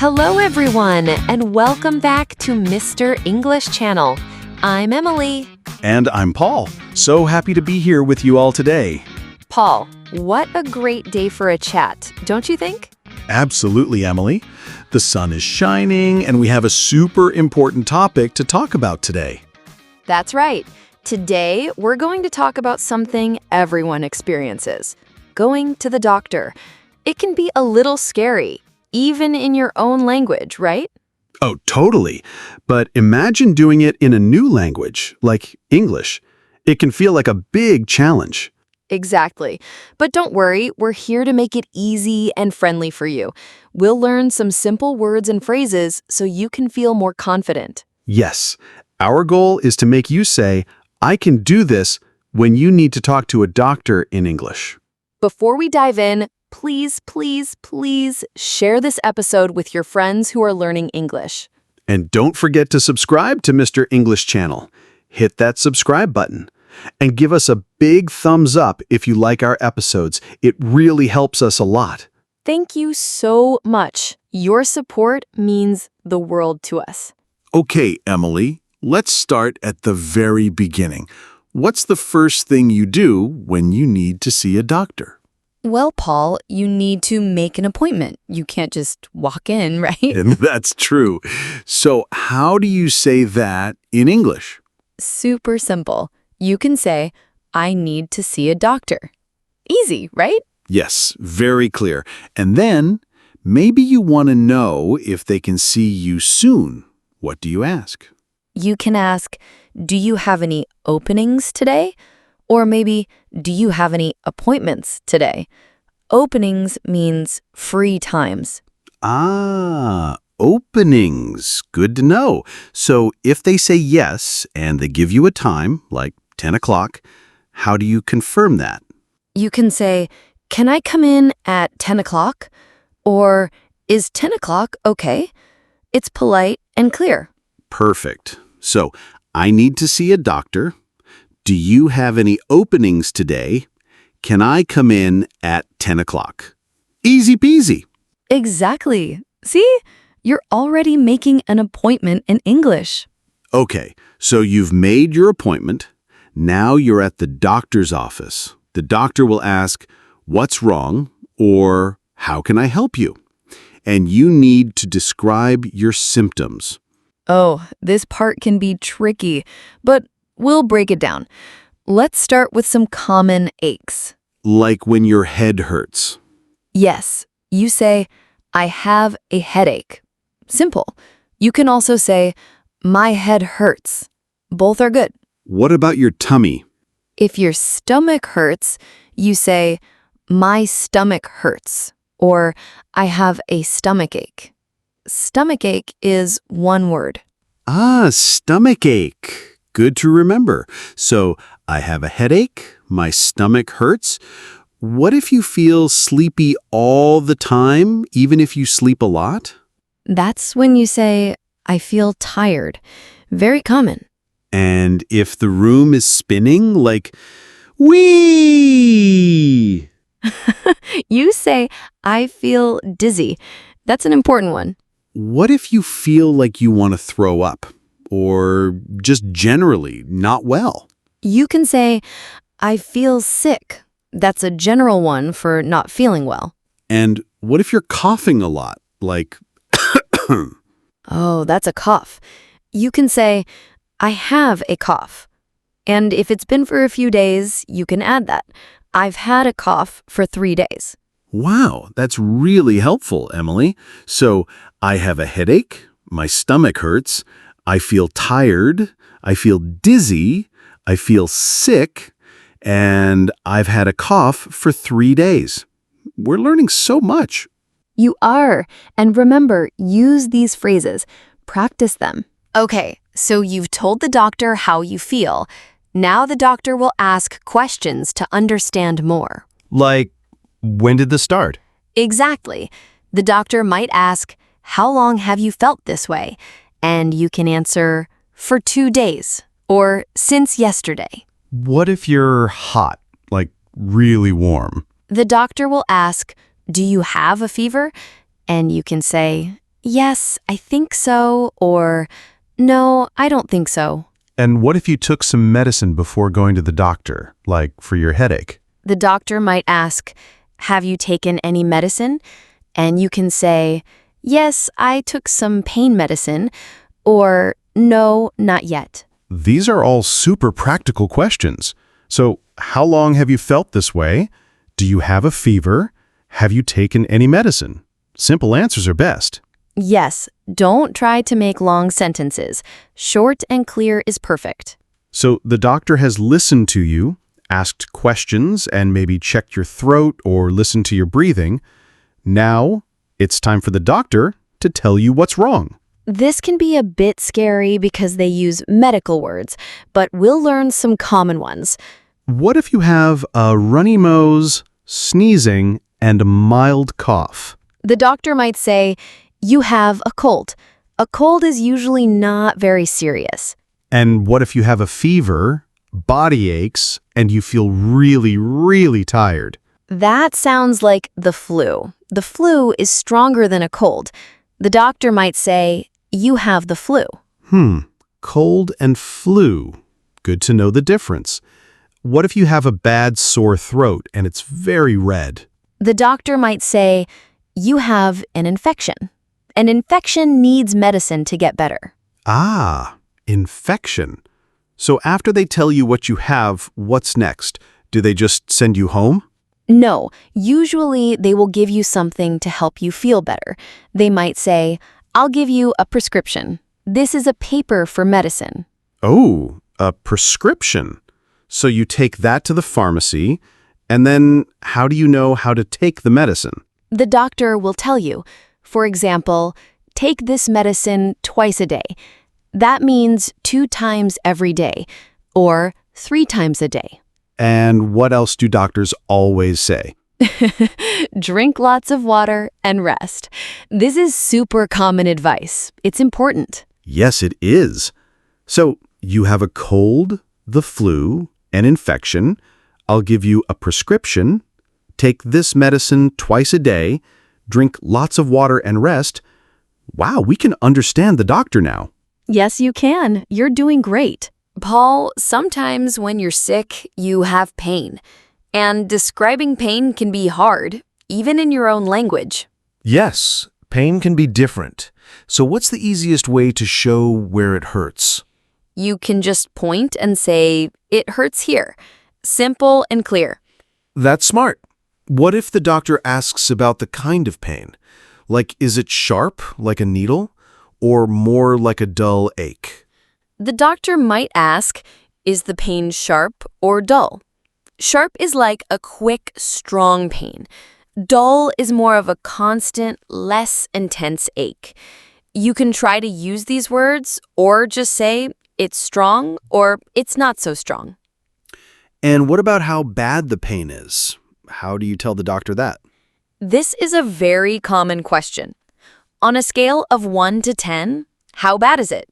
Hello, everyone, and welcome back to Mr. English Channel. I'm Emily. And I'm Paul. So happy to be here with you all today. Paul, what a great day for a chat, don't you think? Absolutely, Emily. The sun is shining, and we have a super important topic to talk about today. That's right. Today, we're going to talk about something everyone experiences, going to the doctor. It can be a little scary, even in your own language, right? Oh, totally. But imagine doing it in a new language, like English. It can feel like a big challenge. Exactly. But don't worry, we're here to make it easy and friendly for you. We'll learn some simple words and phrases so you can feel more confident. Yes, our goal is to make you say, I can do this when you need to talk to a doctor in English. Before we dive in, please share this episode with your friends who are learning English. And don't forget to subscribe to Mr. English Channel. Hit that subscribe button. And give us a big thumbs up if you like our episodes. It really helps us a lot. Thank you so much. Your support means the world to us. Okay, Emily, let's start at the very beginning. What's the first thing you do when you need to see a doctor? Well, Paul, you need to make an appointment. You can't just walk in, right? And that's true. So how do you say that in English? Super simple. You can say, I need to see a doctor. Easy, right? Yes, very clear. And then maybe you want to know if they can see you soon. What do you ask? You can ask, do you have any openings today? Or maybe, do you have any appointments today? Openings means free times. Ah, openings. Good to know. So if they say yes and they give you a time, like 10 o'clock, how do you confirm that? You can say, can I come in at 10 o'clock? Or, is 10 o'clock okay? It's polite and clear. Perfect. So I need to see a doctor. Do you have any openings today? Can I come in at 10 o'clock? Easy peasy. Exactly. See? You're already making an appointment in English. Okay, so you've made your appointment. Now you're at the doctor's office. The doctor will ask, what's wrong? Or how can I help you? And you need to describe your symptoms. Oh, this part can be tricky, but we'll break it down. Let's start with some common aches. Like when your head hurts. Yes, you say, I have a headache. Simple. You can also say, my head hurts. Both are good. What about your tummy? If your stomach hurts, you say, my stomach hurts, or I have a stomachache. Stomachache is one word. Ah, stomachache. Good to remember. So, I have a headache, my stomach hurts. What if you feel sleepy all the time, even if you sleep a lot? That's when you say, I feel tired. Very common. And if the room is spinning, like, wee! You say, I feel dizzy. That's an important one. What if you feel like you want to throw up? Or just generally not well? You can say, I feel sick. That's a general one for not feeling well. And what if you're coughing a lot? Like, Oh, that's a cough. You can say, I have a cough. And if it's been for a few days, you can add that. I've had a cough for 3 days. wow, that's really helpful, Emily. So, I have a headache, my stomach hurts, I feel tired, I feel dizzy, I feel sick, and I've had a cough for 3 days. We're learning so much. You are. And remember, use these phrases. Practice them. Okay, so you've told the doctor how you feel. Now the doctor will ask questions to understand more. Like, when did this start? Exactly. The doctor might ask, how long have you felt this way? And you can answer, for 2 days, or since yesterday. What if you're hot, like really warm? The doctor will ask, do you have a fever? And you can say, yes, I think so, or no, I don't think so. And what if you took some medicine before going to the doctor, like for your headache? The doctor might ask, have you taken any medicine? And you can say, yes, I took some pain medicine, or no, not yet. These are all super practical questions. So, how long have you felt this way? Do you have a fever? Have you taken any medicine? Simple answers are best. Yes, don't try to make long sentences. Short and clear is perfect. So, the doctor has listened to you, asked questions, and maybe checked your throat or listened to your breathing. Now, it's time for the doctor to tell you what's wrong. This can be a bit scary because they use medical words, but we'll learn some common ones. What if you have a runny nose, sneezing, and a mild cough? The doctor might say, you have a cold. A cold is usually not very serious. And what if you have a fever, body aches, and you feel really, really tired? That sounds like the flu. The flu is stronger than a cold. The doctor might say, you have the flu. Cold and flu. Good to know the difference. What if you have a bad sore throat and it's very red? The doctor might say, you have an infection. An infection needs medicine to get better. Ah, infection. So after they tell you what you have, what's next? Do they just send you home? No, usually they will give you something to help you feel better. They might say, I'll give you a prescription. This is a paper for medicine. Oh, a prescription. So you take that to the pharmacy, and then how do you know how to take the medicine? The doctor will tell you. For example, take this medicine twice a day. That means 2 times every day, or 3 times a day. And what else do doctors always say? Drink lots of water and rest. This is super common advice. It's important. Yes, it is. So you have a cold, the flu, an infection. I'll give you a prescription. Take this medicine twice a day. Drink lots of water and rest. Wow, we can understand the doctor now. Yes, you can. You're doing great. Paul, sometimes when you're sick, you have pain. And describing pain can be hard, even in your own language. Yes, pain can be different. So what's the easiest way to show where it hurts? You can just point and say, it hurts here. Simple and clear. That's smart. What if the doctor asks about the kind of pain? Like, is it sharp, like a needle, or more like a dull ache? The doctor might ask, is the pain sharp or dull? Sharp is like a quick, strong pain. Dull is more of a constant, less intense ache. You can try to use these words or just say, it's strong or it's not so strong. And what about how bad the pain is? How do you tell the doctor that? This is a very common question. On a scale of 1 to 10, how bad is it?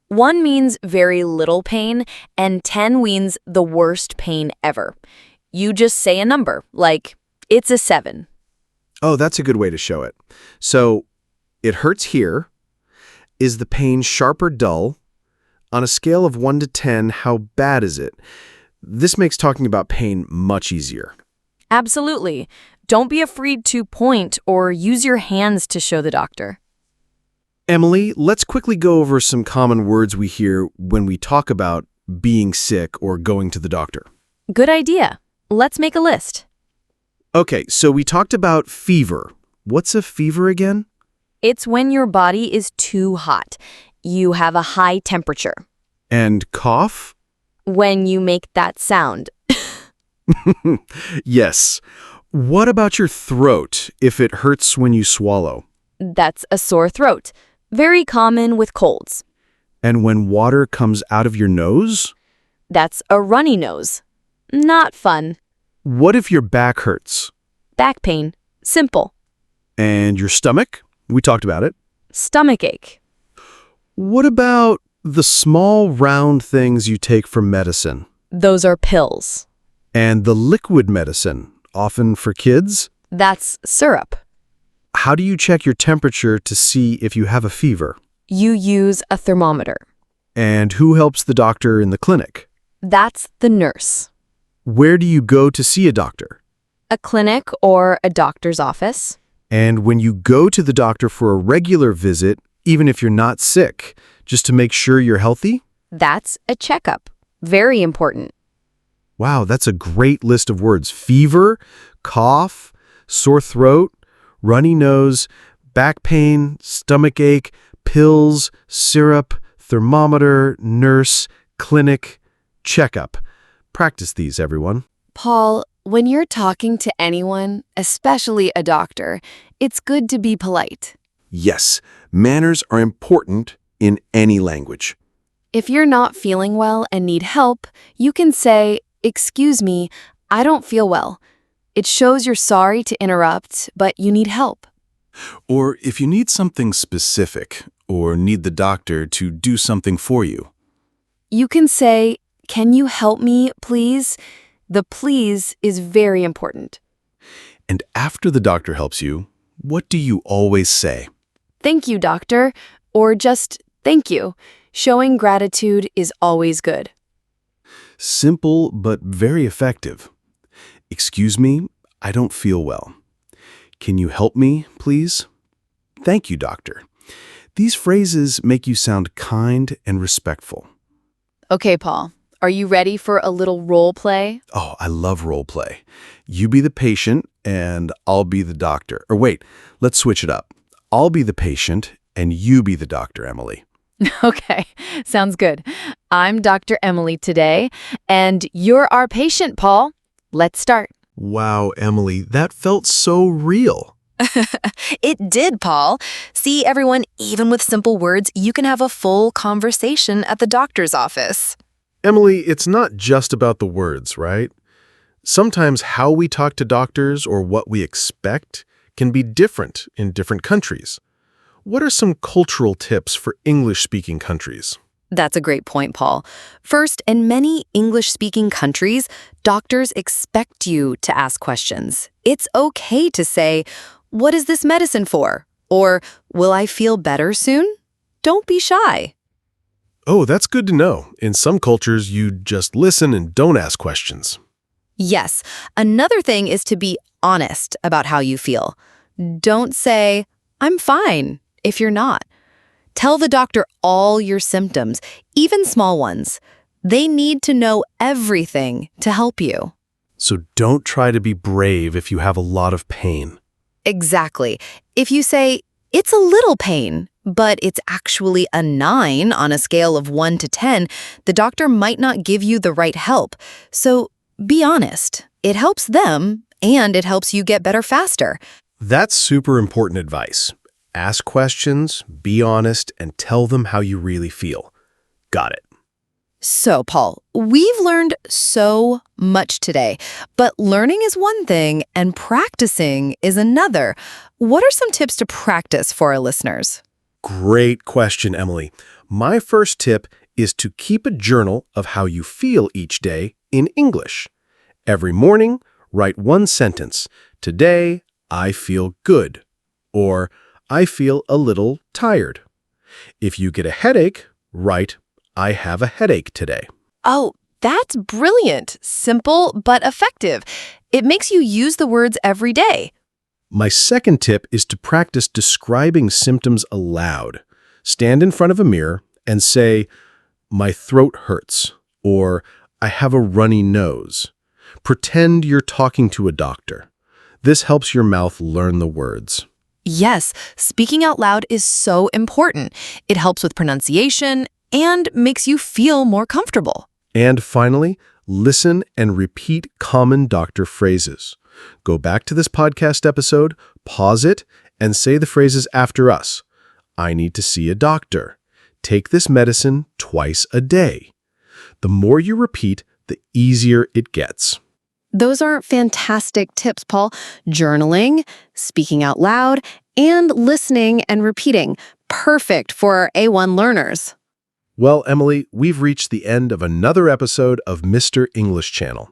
1 means very little pain, and 10 means the worst pain ever. You just say a number, like, it's a 7. Oh, that's a good way to show it. So, it hurts here. Is the pain sharp or dull? On a scale of 1 to 10, how bad is it? This makes talking about pain much easier. Absolutely. Don't be afraid to point or use your hands to show the doctor. Emily, let's quickly go over some common words we hear when we talk about being sick or going to the doctor. Good idea. Let's make a list. Okay, so we talked about fever. What's a fever again? It's when your body is too hot. You have a high temperature. And cough? When you make that sound. Yes. What about your throat if it hurts when you swallow? That's a sore throat. Very common with colds. And when water comes out of your nose? That's a runny nose. Not fun. What if your back hurts? Back pain. Simple. And your stomach? We talked about it. Stomach ache. What about the small round things you take for medicine? Those are pills. And the liquid medicine, often for kids? That's syrup. How do you check your temperature to see if you have a fever? You use a thermometer. And who helps the doctor in the clinic? That's the nurse. Where do you go to see a doctor? A clinic or a doctor's office. And when you go to the doctor for a regular visit, even if you're not sick, just to make sure you're healthy? That's a checkup. Very important. Wow, that's a great list of words. Fever, cough, sore throat, runny nose, back pain, stomach ache, pills, syrup, thermometer, nurse, clinic, checkup. Practice these, everyone. Paul, when you're talking to anyone, especially a doctor, it's good to be polite. Yes, manners are important in any language. If you're not feeling well and need help, you can say, "Excuse me, I don't feel well." It shows you're sorry to interrupt, but you need help. Or if you need something specific or need the doctor to do something for you. You can say, "Can you help me, please?" The please is very important. And after the doctor helps you, what do you always say? "Thank you, doctor," or just "thank you." Showing gratitude is always good. Simple but very effective. Excuse me, I don't feel well. Can you help me, please? Thank you, doctor. These phrases make you sound kind and respectful. Okay, Paul, are you ready for a little role play? Oh, I love role play. You be the patient and I'll be the doctor. Or wait, let's switch it up. I'll be the patient and you be the doctor, Emily. Okay, sounds good. I'm Dr. Emily today, and you're our patient, Paul. Let's start. Wow, Emily, that felt so real. It did, Paul. See, everyone, even with simple words, you can have a full conversation at the doctor's office. Emily, it's not just about the words, right? Sometimes how we talk to doctors or what we expect can be different in different countries. What are some cultural tips for English-speaking countries? That's a great point, Paul. First, in many English-speaking countries, doctors expect you to ask questions. It's okay to say, "What is this medicine for?" Or, "Will I feel better soon?" Don't be shy. Oh, that's good to know. In some cultures, you just listen and don't ask questions. Yes, another thing is to be honest about how you feel. Don't say, "I'm fine," if you're not. Tell the doctor all your symptoms, even small ones. They need to know everything to help you. So don't try to be brave if you have a lot of pain. Exactly. If you say, "It's a little pain," but it's actually a 9 on a scale of 1 to 10, the doctor might not give you the right help. So be honest. It helps them, and it helps you get better faster. That's super important advice. Ask questions, be honest, and tell them how you really feel. Got it. So, Paul, we've learned so much today, but learning is one thing and practicing is another. What are some tips to practice for our listeners? Great question, Emily. My first tip is to keep a journal of how you feel each day in English. Every morning, write one sentence. Today, I feel good. Or, I feel a little tired. If you get a headache, write, I have a headache today. Oh, that's brilliant. Simple but effective. It makes you use the words every day. My second tip is to practice describing symptoms aloud. Stand in front of a mirror and say, my throat hurts, or I have a runny nose. Pretend you're talking to a doctor. This helps your mouth learn the words. Yes, speaking out loud is so important. It helps with pronunciation and makes you feel more comfortable. And finally, listen and repeat common doctor phrases. Go back to this podcast episode, pause it, and say the phrases after us. I need to see a doctor. Take this medicine twice a day. The more you repeat, the easier it gets. Those are fantastic tips, Paul. Journaling, speaking out loud, and listening and repeating. Perfect for our A1 learners. Well, Emily, we've reached the end of another episode of Mr. English Channel.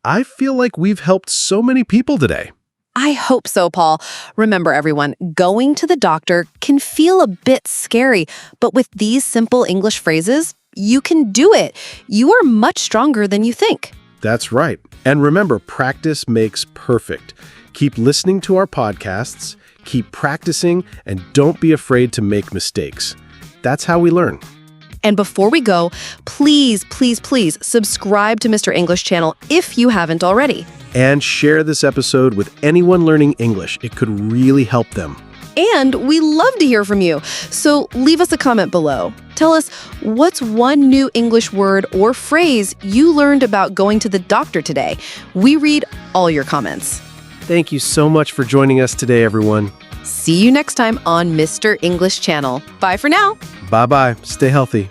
I feel like we've helped so many people today. I hope so, Paul. Remember, everyone, going to the doctor can feel a bit scary, but with these simple English phrases, you can do it. You are much stronger than you think. That's right. And remember, practice makes perfect. Keep listening to our podcasts, keep practicing, and don't be afraid to make mistakes. That's how we learn. And before we go, please, please, please subscribe to Mr. English Channel if you haven't already. And share this episode with anyone learning English. It could really help them. And we love to hear from you. So leave us a comment below. Tell us, what's one new English word or phrase you learned about going to the doctor today? We read all your comments. Thank you so much for joining us today, everyone. See you next time on Mr. English Channel. Bye for now. Bye-bye. Stay healthy.